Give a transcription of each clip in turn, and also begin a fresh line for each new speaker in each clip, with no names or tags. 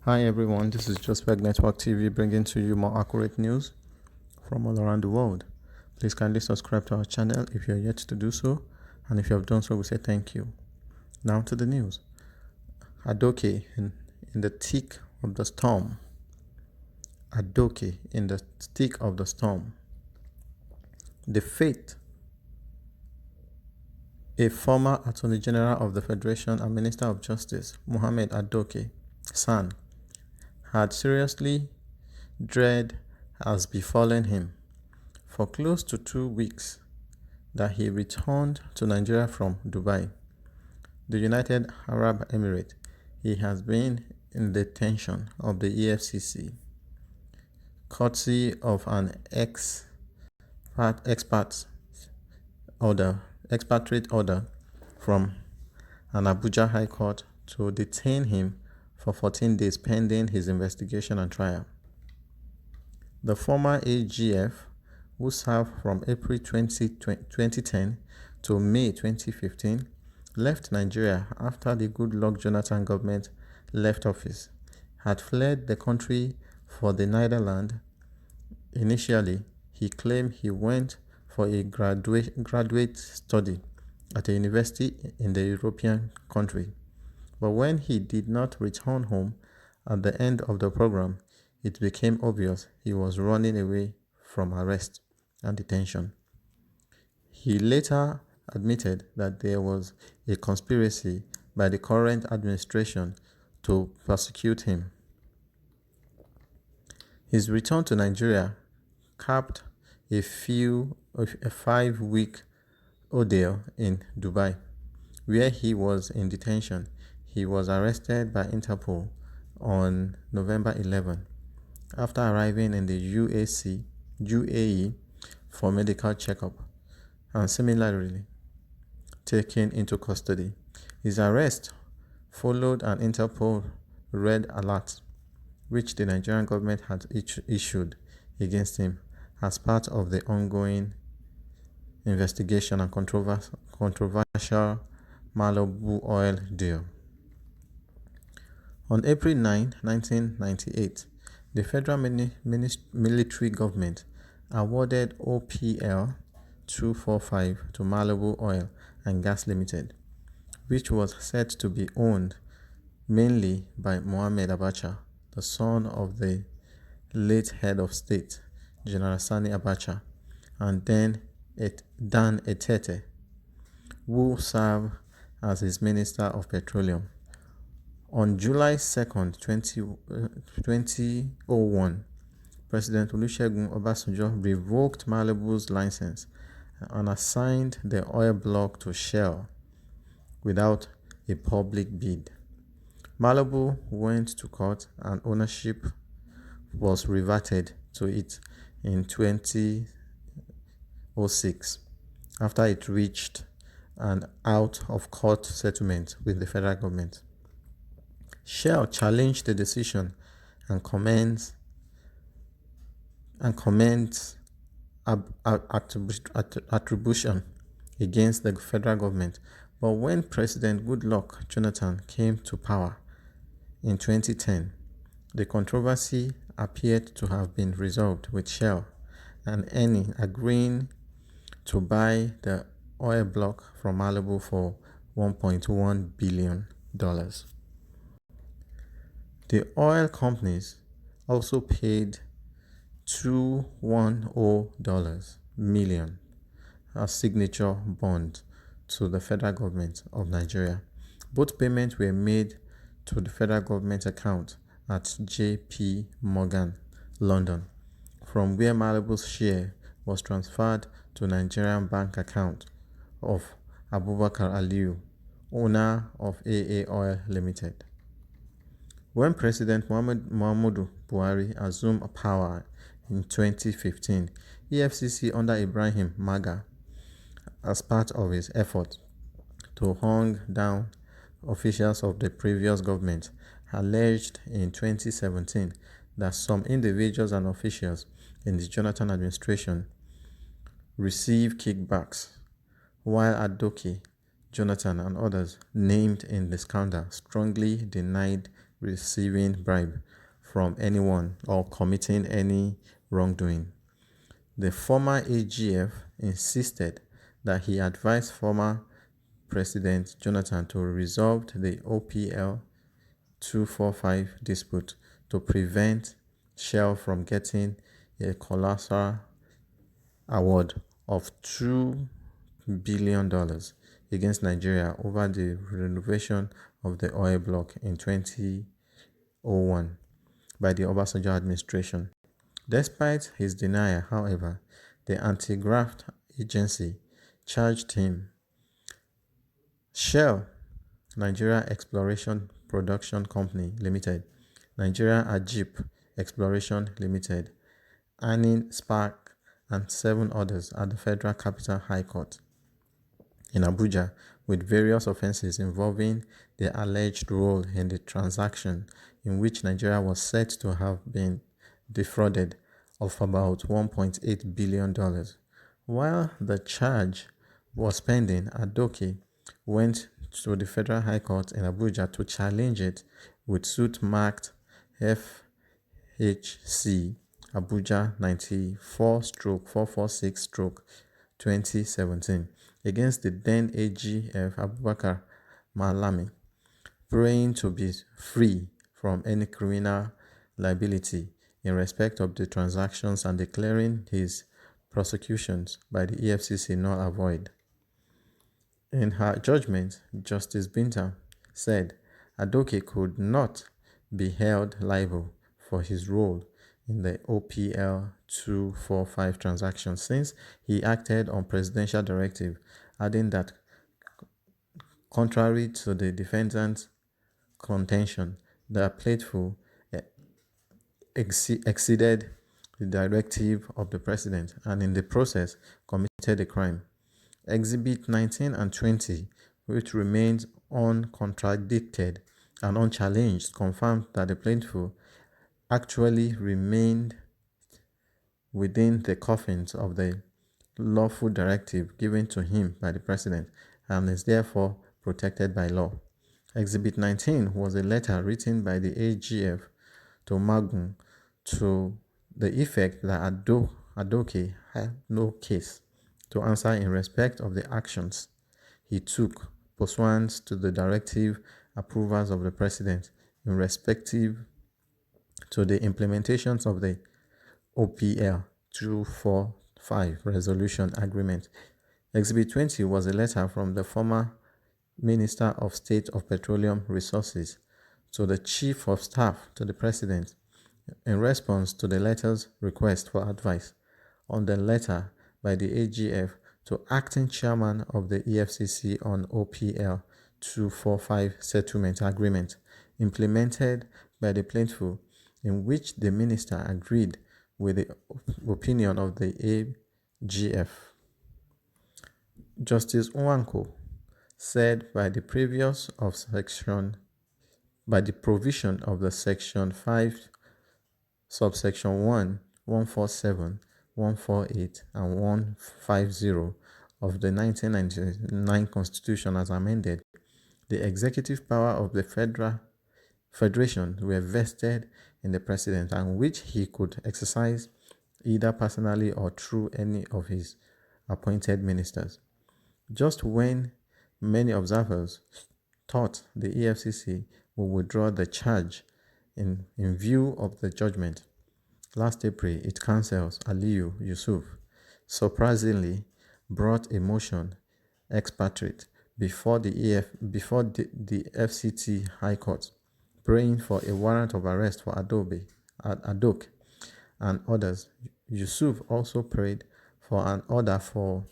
Hi everyone, this is Jospec Network TV bringing to you more accurate news from all around the world. Please kindly subscribe to our channel if you are yet to do so, and if you have done so, we say thank you. Now to the news. AD0K in the thick of the storm. AD0K in the thick of the storm. The fate a former Attorney General of the Federation and Minister of Justice, Mohammed AD0K, San, had seriously dread has befallen him for close to 2 weeks that he returned to Nigeria from Dubai, the United Arab Emirates. He has been in detention of the EFCC, courtesy of an expatriate order from an Abuja High Court to detain him for 14 days pending his investigation and trial. The former AGF, who served from April 2010 to May 2015, left Nigeria after the Goodluck Jonathan government left office, had fled the country for the Netherlands. Initially, he claimed he went for a graduate study at a university in the European country. But when he did not return home at the end of the program, it became obvious he was running away from arrest and detention. He later admitted that there was a conspiracy by the current administration to persecute him. His return to Nigeria capped a 5-week ordeal in Dubai, where he was in detention. He was arrested by Interpol on November 11 after arriving in the UAE for medical checkup and similarly taken into custody. His arrest followed an Interpol red alert, which the Nigerian government had issued against him as part of the ongoing investigation and controversial Malibu oil deal. On April 9, 1998, the federal military government awarded OPL 245 to Malibu Oil and Gas Limited, which was said to be owned mainly by Mohammed Abacha, the son of the late head of state, General Sani Abacha, and then Dan Etete, who served as his Minister of Petroleum. On July 2, 2001, President Olusegun Obasanjo revoked Malibu's license and assigned the oil block to Shell without a public bid. Malibu went to court and ownership was reverted to it in 2006 after it reached an out-of-court settlement with the federal government. Shell challenged the decision and commenced attribution against the federal government. But when President Goodluck Jonathan came to power in 2010, the controversy appeared to have been resolved, with Shell and Eni agreeing to buy the oil block from Malibu for $1.1 billion. The oil companies also paid $210 million as signature bond to the federal government of Nigeria. Both payments were made to the federal government account at JP Morgan, London, from where Malibu's share was transferred to Nigerian bank account of Abubakar Aliyu, owner of AA Oil Limited. When President Muhammadu Buhari assumed power in 2015, EFCC under Ibrahim Maga, as part of his effort to hunt down officials of the previous government, alleged in 2017 that some individuals and officials in the Jonathan administration received kickbacks, while AD0K, Jonathan, and others named in the scandal strongly denied receiving bribe from anyone or committing any wrongdoing. The former AGF insisted that he advised former President Jonathan to resolve the OPL 245 dispute to prevent Shell from getting a colossal award of $2 billion against Nigeria over the renovation of the oil block in 2001 by the Obasanjo administration. Despite his denial, however, the anti-graft agency charged him. Shell, Nigeria Exploration Production Company Limited, Nigeria Ajip Exploration Limited, Annin Spark, and 7 others at the Federal Capital High Court in Abuja with various offenses involving their alleged role in the transaction in which Nigeria was said to have been defrauded of about $1.8 billion. While the charge was pending, AD0K went to the Federal High Court in Abuja to challenge it with suit marked FHC Abuja 94/446/2017 against the then AGF Abubakar Malami, praying to be free from any criminal liability in respect of the transactions and declaring his prosecutions by the EFCC null and void. In her judgment, Justice Binta said AD0K could not be held liable for his role in the OPL 245 transaction since he acted on presidential directive, adding that contrary to the defendant's contention, the plaintiff exceeded the directive of the president and in the process committed a crime. Exhibit 19 and 20, which remains uncontradicted and unchallenged, confirmed that the plaintiff actually remained within the confines of the lawful directive given to him by the president and is therefore protected by law. Exhibit 19 was a letter written by the AGF to Magun to the effect that AD0K had no case to answer in respect of the actions he took pursuant to the directive approvals of the president in respective to the implementations of the OPL 245 resolution agreement. Exhibit 20 was a letter from the former Minister of State of Petroleum Resources to the Chief of Staff to the President in response to the letter's request for advice on the letter by the AGF to acting chairman of the EFCC on OPL 245 settlement agreement implemented by the plaintiff, in which the minister agreed with the opinion of the AGF. Justice Nwanko said by the provision of the section 5 subsection 1, 147, 148 and 150 of the 1999 Constitution as amended, the executive power of the Federation were vested in the President and which he could exercise either personally or through any of his appointed ministers. Just when many observers thought the EFCC would withdraw the charge in view of the judgment, last April its counsel Aliyu Yusuf surprisingly brought a motion ex parte before the FCT High Court, praying for a warrant of arrest for AD0K and others. Yusuf also prayed for an order for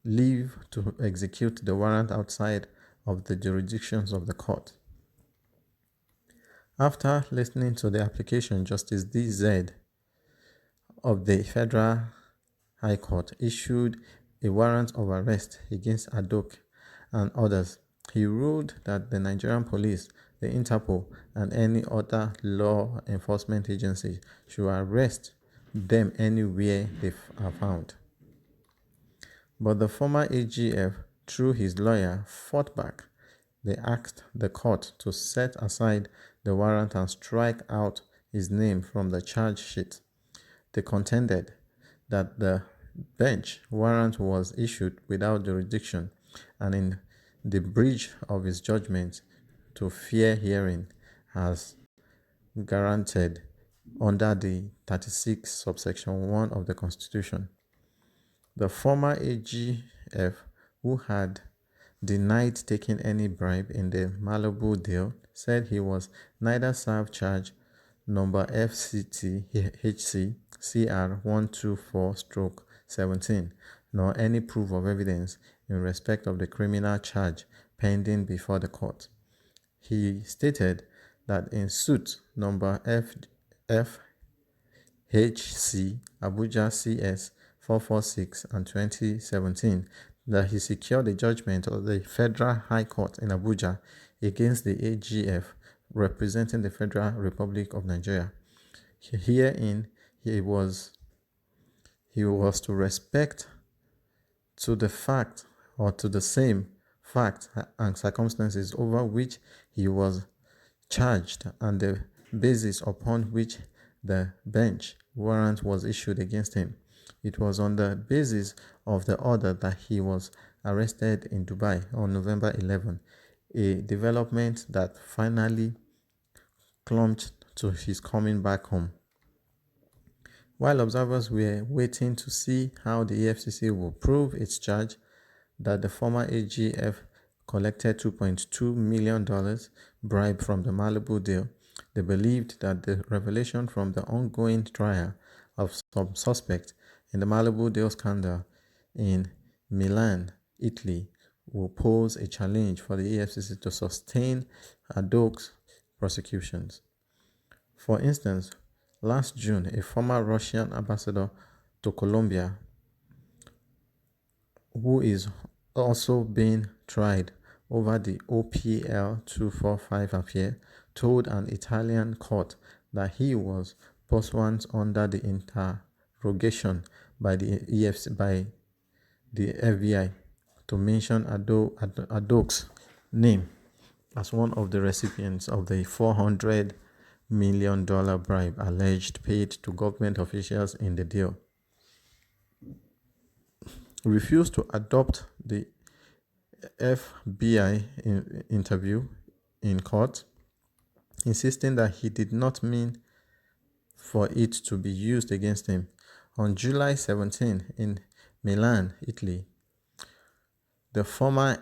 leave to execute the warrant outside of the jurisdictions of the court. After listening to the application, Justice D.Z. of the Federal High Court issued a warrant of arrest against AD0K and others. He ruled that the Nigerian police, the Interpol, and any other law enforcement agency should arrest them anywhere they are found. But the former AGF, through his lawyer, fought back, they asked the court to set aside the warrant and strike out his name from the charge sheet. They contended that the bench warrant was issued without jurisdiction and in the breach of his judgment to fair hearing as guaranteed under the 36 subsection 1 of the Constitution. The former AGF, who had denied taking any bribe in the Malibu deal, said he was neither served charge number FCT HC CR 124/17 nor any proof of evidence in respect of the criminal charge pending before the court. He stated that in suit number FHC Abuja CS 446 and 2017 that he secured a judgment of the Federal High Court in Abuja against the AGF representing the Federal Republic of Nigeria. Herein, he was to respect to the fact or to the same fact and circumstances over which he was charged and the basis upon which the bench warrant was issued against him. It was on the basis of the order that he was arrested in Dubai on November 11, a development that finally clumped to his coming back home. While observers were waiting to see how the EFCC would prove its charge that the former AGF collected $2.2 million bribe from the Malibu deal, they believed that the revelation from the ongoing trial of some suspect in the Malibu deal scandal in Milan, Italy, will pose a challenge for the EFCC to sustain AD0K's prosecutions. For instance, last June, a former Russian ambassador to Colombia, who is also being tried over the OPL 245 affair, told an Italian court that he was pursuant under the interrogation by the FBI to mention AD0K's name as one of the recipients of the $400 million bribe alleged paid to government officials in the deal. He refused to adopt the FBI interview in court, insisting that he did not mean for it to be used against him. On July 17, in Milan, Italy, the former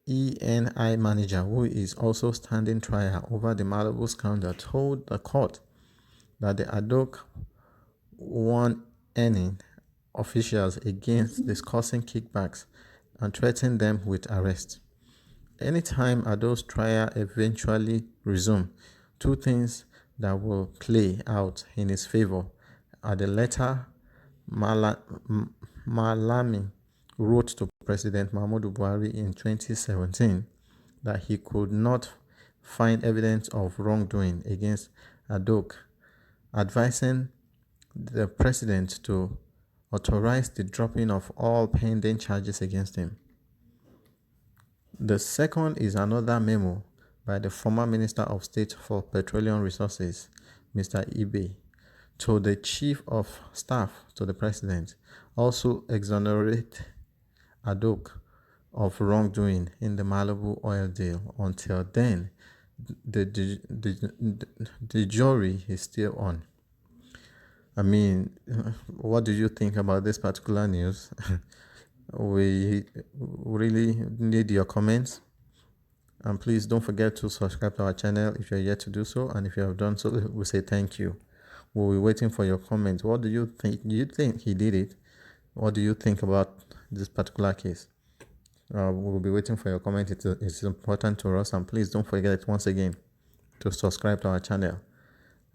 ENI manager, who is also standing trial over the Malibu scandal, told the court that the AD0K warned any officials against discussing kickbacks and threatened them with arrest. Anytime AD0K's trial eventually resumes, two things that will play out in his favor are the letter Malami wrote to President Muhammadu Buhari in 2017 that he could not find evidence of wrongdoing against AD0K, advising the president to authorize the dropping of all pending charges against him. The second is another memo by the former Minister of State for Petroleum Resources, Mr. Ibe, to the Chief of Staff to the President, also exonerate AD0K of wrongdoing in the Malibu oil deal. Until then, the jury is still on. I mean, what do you think about this particular news? We really need your comments. And please don't forget to subscribe to our channel if you're yet to do so. And if you have done so, we say thank you. We'll be waiting for your comments. What do you think? Do you think he did it? What do you think about this particular case? We'll be waiting for your comment. It's important to us. And please don't forget once again to subscribe to our channel.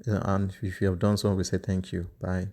And if you have done so, we say thank you. Bye.